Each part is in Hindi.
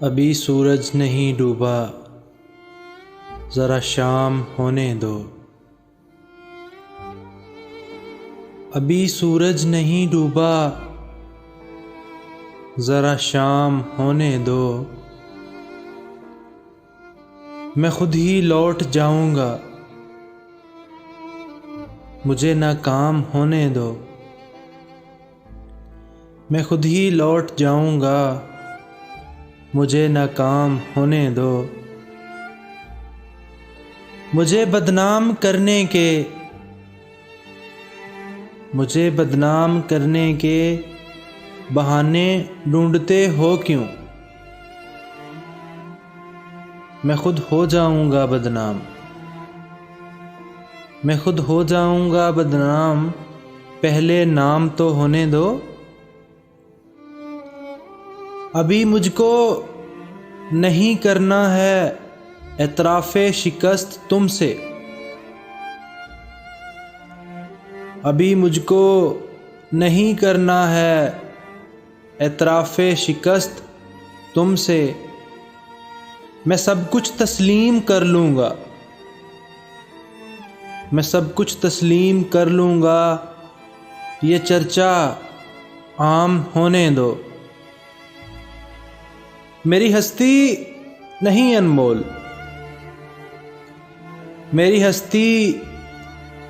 अभी सूरज नहीं डूबा, ज़रा शाम होने दो। अभी सूरज नहीं डूबा, ज़रा शाम होने दो। मैं खुद ही लौट जाऊंगा, मुझे ना काम होने दो। मैं खुद ही लौट जाऊंगा, मुझे ना काम होने दो। मुझे बदनाम करने के बहाने ढूंढते हो क्यों? मैं खुद हो जाऊंगा बदनाम, मैं खुद हो जाऊंगा बदनाम। पहले नाम तो होने दो। अभी मुझको नहीं करना है एतराफ़े शिकस्त तुमसे। अभी मुझको नहीं करना है एतराफ़े शिकस्त तुमसे। मैं सब कुछ तस्लीम कर लूँगा, मैं सब कुछ तस्लीम कर लूँगा। ये चर्चा आम होने दो। मेरी हस्ती नहीं अनमोल, मेरी हस्ती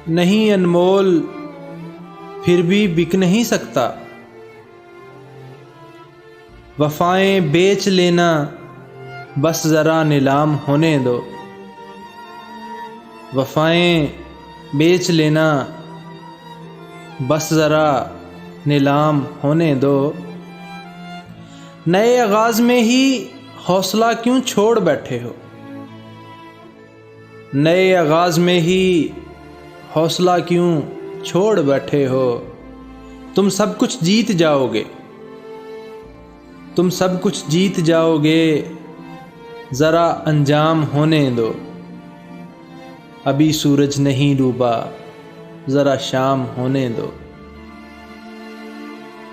नहीं अनमोल, फिर भी बिक नहीं सकता। वफ़ाएं बेच लेना, बस ज़रा नीलाम होने दो। वफ़ाएं बेच लेना, बस ज़रा नीलाम होने दो। नए आगाज़ में ही हौसला क्यों छोड़ बैठे हो? नए आगाज़ में ही हौसला क्यों छोड़ बैठे हो? तुम सब कुछ जीत जाओगे, तुम सब कुछ जीत जाओगे। ज़रा अंजाम होने दो। अभी सूरज नहीं डूबा, ज़रा शाम होने दो।